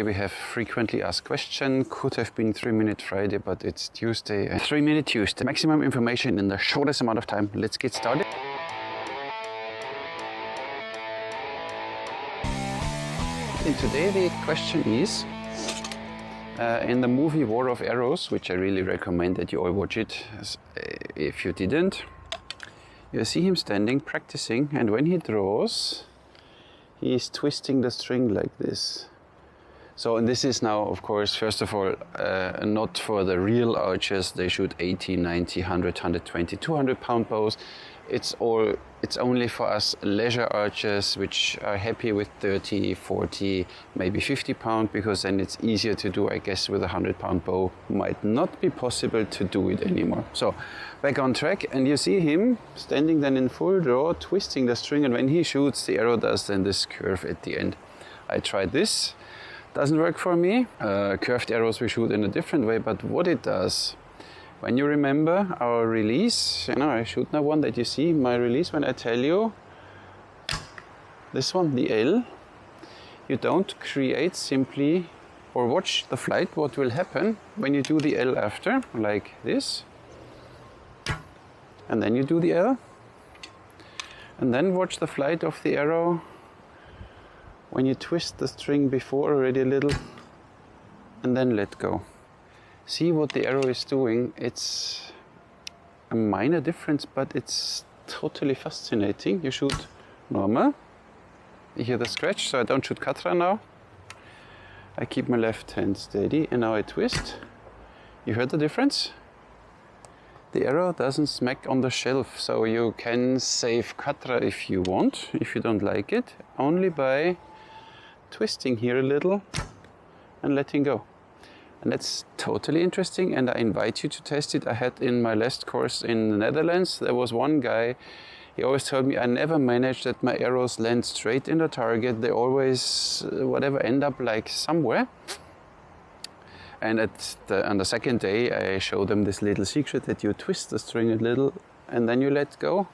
We have frequently asked question, could have been 3-minute Friday, but it's Tuesday. 3-minute Tuesday. Maximum information in the shortest amount of time. Let's get started. And today the question is, in the movie War of Arrows, which I really recommend that you all watch it, if you didn't, you see him standing, practicing, and when he draws, he is twisting the string like this. So, and this is now, of course, first of all, not for the real archers. They shoot 80, 90, 100, 120, 200 pound bows. It's only for us leisure archers, which are happy with 30, 40, maybe 50 pound, because then it's easier to do, I guess, with a 100 pound bow. Might not be possible to do it anymore. So, back on track, and you see him standing then in full draw, twisting the string, and when he shoots, the arrow does then this curve at the end. I tried this. Doesn't work for me. Curved arrows we shoot in a different way, but what it does, when you remember our release, I shoot now one that you see, my release, when I tell you, this one, the L, you don't create simply, or watch the flight, what will happen when you do the L after, like this, and then you do the L, and then watch the flight of the arrow when you twist the string before already a little and then let go. See what the arrow is doing. It's a minor difference, but it's totally fascinating. You shoot normal. You hear the scratch, so I don't shoot katra now. I keep my left hand steady and now I twist. You heard the difference? The arrow doesn't smack on the shelf, so you can save katra if you want, if you don't like it, only by twisting here a little and letting go. And that's totally interesting, and I invite you to test it. I had in my last course in the Netherlands, there was one guy, he always told me I never managed that my arrows land straight in the target. They always, whatever, end up like somewhere. And on the second day I showed them this little secret that you twist the string a little and then you let go.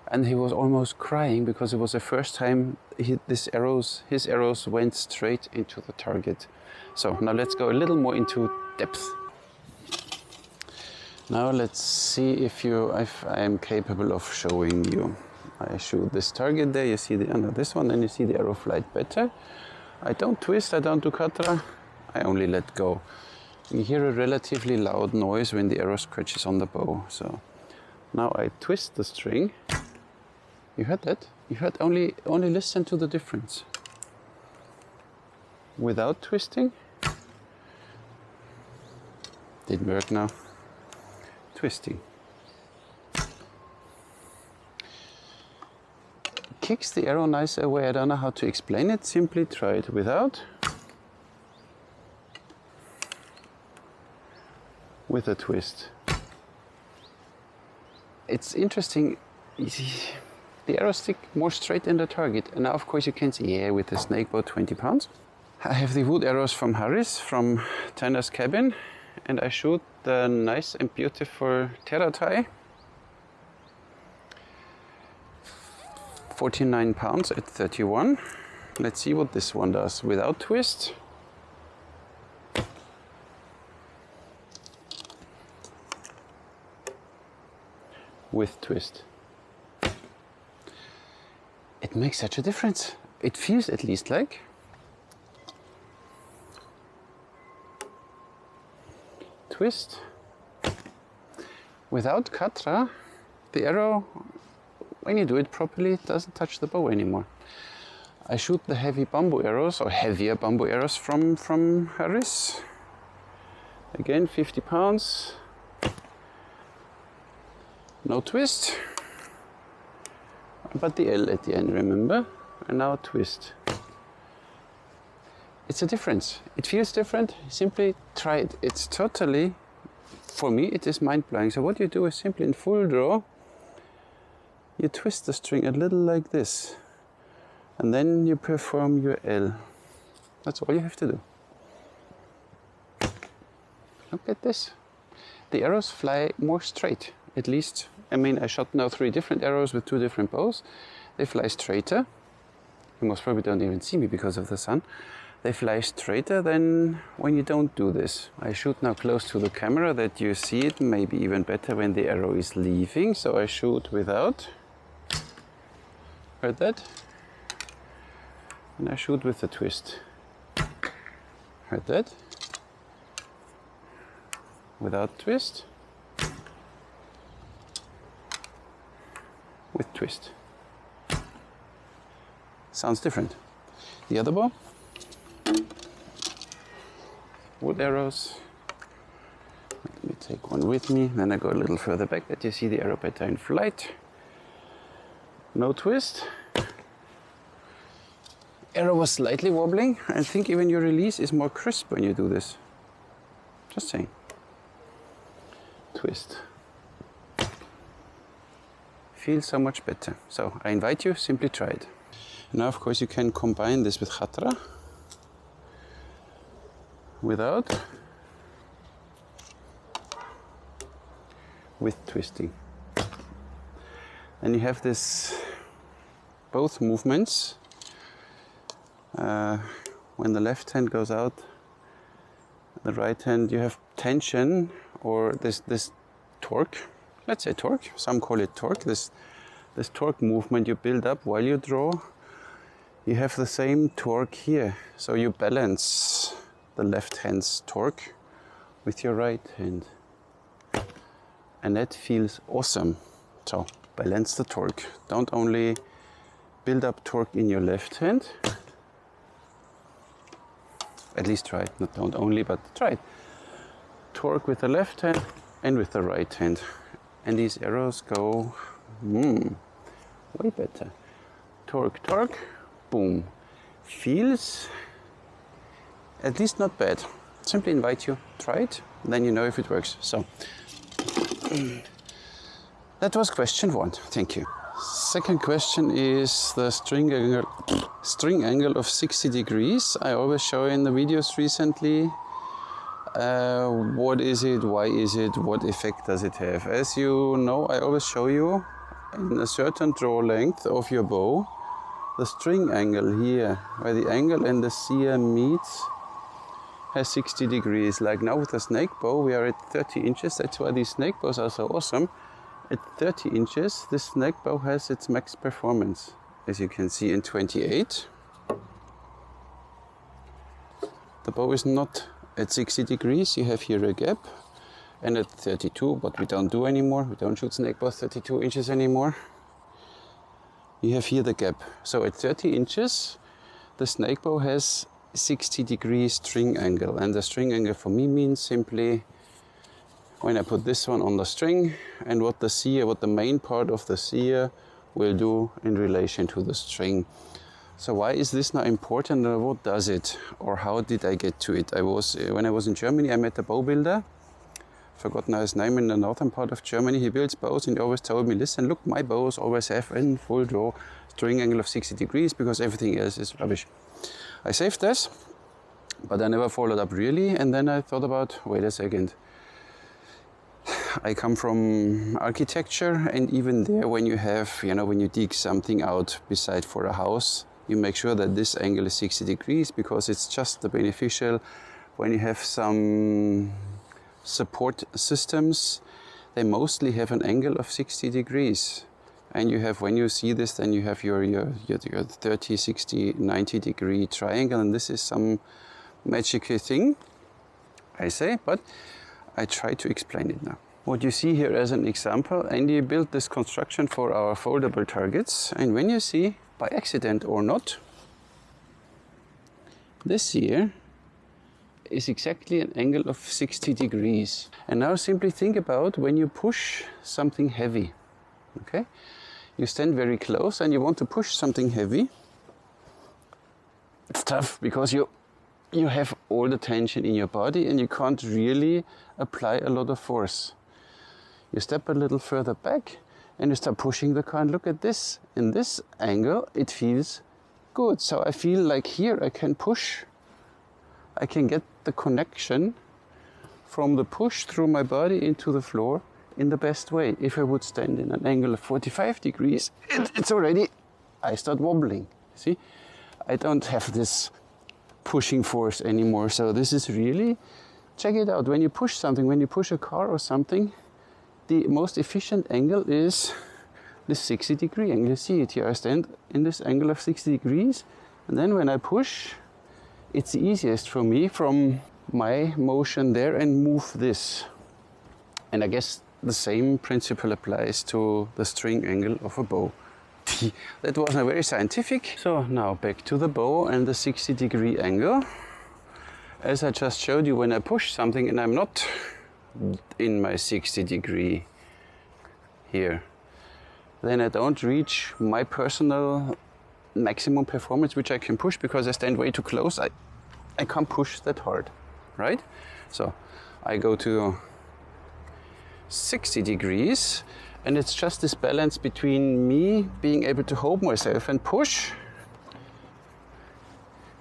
And he was almost crying because it was the first time his arrows went straight into the target. So now let's go a little more into depth. Now let's see if I am capable of showing you. I shoot this target there, you see under this one, and you see the arrow flight better. I don't twist, I don't do katra, I only let go. You hear a relatively loud noise when the arrow scratches on the bow. So now I twist the string. You heard that? You heard, only listen to the difference. Without twisting. Didn't work now. Twisting. Kicks the arrow nice away. I don't know how to explain it. Simply try it without. With a twist. It's interesting. The arrows stick more straight in the target. And now of course you can see, yeah, with the snake bow 20 pounds. I have the wood arrows from Harris, from Tanner's Cabin, and I shoot the nice and beautiful Teratai. 49 pounds at 31. Let's see what this one does without twist. With twist. It makes such a difference. It feels at least like. Twist. Without katra, the arrow, when you do it properly, it doesn't touch the bow anymore. I shoot the heavy bamboo arrows, or heavier bamboo arrows from Harris. Again, 50 pounds. No twist. But the L at the end, remember? And now twist. It's a difference. It feels different. Simply try it. It's totally, for me, it is mind-blowing. So what you do is simply in full draw, you twist the string a little like this. And then you perform your L. That's all you have to do. Look at this. The arrows fly more straight, at least. I mean, I shot now 3 different arrows with 2 different bows. They fly straighter. You most probably don't even see me because of the sun. they fly straighter than when you don't do this. I shoot now close to the camera that you see it, maybe even better when the arrow is leaving. So I shoot without. Heard that? And I shoot with the twist. Heard that? Without twist. With twist. Sounds different. The other bow. Wood arrows. Let me take one with me. Then I go a little further back that you see the arrow better in flight. No twist. Arrow was slightly wobbling. I think even your release is more crisp when you do this. Just saying. Twist. Feels so much better. So I invite you, simply try it. Now of course you can combine this with khatra. Without. With twisting. And you have this, both movements. When the left hand goes out, the right hand, you have tension, or this torque. Let's say torque. Some call it torque. This torque movement you build up while you draw. You have the same torque here, so you balance the left hand's torque with your right hand, and that feels awesome. So balance the torque. Don't only build up torque in your left hand. At least try it. Not don't only, but try it. Torque with the left hand and with the right hand. And these arrows go way better. Torque, torque, boom. Feels at least not bad. Simply invite you, try it, then you know if it works. So that was question 1. Thank you. Second question is the string angle of 60 degrees. I always show in the videos recently. What is it? Why is it? What effect does it have? As you know, I always show you in a certain draw length of your bow, the string angle here, where the angle and the sear meets, has 60 degrees. Like now with the snake bow, we are at 30 inches. That's why these snake bows are so awesome. At 30 inches, this snake bow has its max performance. As you can see in 28. The bow is not at 60 degrees. You have here a gap. And at 32, but we don't do anymore. We don't shoot snake bows 32 inches anymore. You have here the gap. So at 30 inches, the snake bow has 60 degrees string angle. And the string angle for me means simply when I put this one on the string and what the main part of the sear will do in relation to the string. So why is this now important, and what does it, or how did I get to it? When I was in Germany, I met a bow builder. Forgot now his name, in the northern part of Germany. He builds bows and he always told me, listen, look, my bows always have in full draw string angle of 60 degrees because everything else is rubbish. I saved this, but I never followed up really. And then I thought about, wait a second. I come from architecture, and even there, when you have, when you dig something out beside for a house, you make sure that this angle is 60 degrees because it's just the beneficial when you have some support systems. They mostly have an angle of 60 degrees. And you have, when you see this, then you have your 30, 60, 90 degree triangle, and this is some magical thing, I say, but I try to explain it now. What you see here as an example, Andy built this construction for our foldable targets, and when you see, by accident or not, this here is exactly an angle of 60 degrees. And now simply think about when you push something heavy, okay? You stand very close and you want to push something heavy. It's tough because you have all the tension in your body and you can't really apply a lot of force. You step a little further back and you start pushing the car, and look at this. In this angle, it feels good. So I feel like here I can push. I can get the connection from the push through my body into the floor in the best way. If I would stand in an angle of 45 degrees, it's already, I start wobbling. See, I don't have this pushing force anymore. So this is really, check it out, when you push something, when you push a car or something, the most efficient angle is the 60-degree angle. You see it here, I stand in this angle of 60 degrees, and then when I push, it's the easiest for me from my motion there and move this. And I guess the same principle applies to the string angle of a bow. That wasn't very scientific. So now back to the bow and the 60-degree angle. As I just showed you, when I push something and I'm not in my 60-degree here, then I don't reach my personal maximum performance which I can push, because I stand way too close. I can't push that hard, right? So I go to 60 degrees, and it's just this balance between me being able to hold myself and push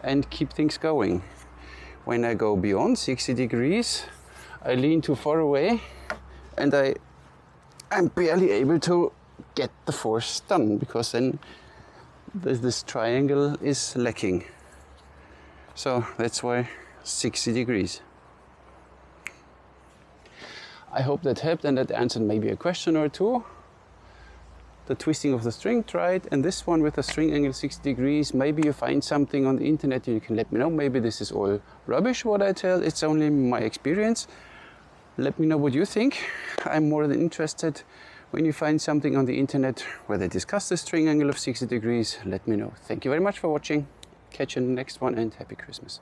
and keep things going. When I go beyond 60 degrees, I lean too far away and I'm barely able to get the force done, because then this triangle is lacking. So that's why 60 degrees. I hope that helped and that answered maybe a question or two. The twisting of the string, try it, and this one with the string angle 60 degrees. Maybe you find something on the internet and you can let me know. Maybe this is all rubbish what I tell, it's only my experience. Let me know what you think. I'm more than interested when you find something on the internet where they discuss the string angle of 60 degrees. Let me know. Thank you very much for watching. Catch you in the next one, and happy Christmas.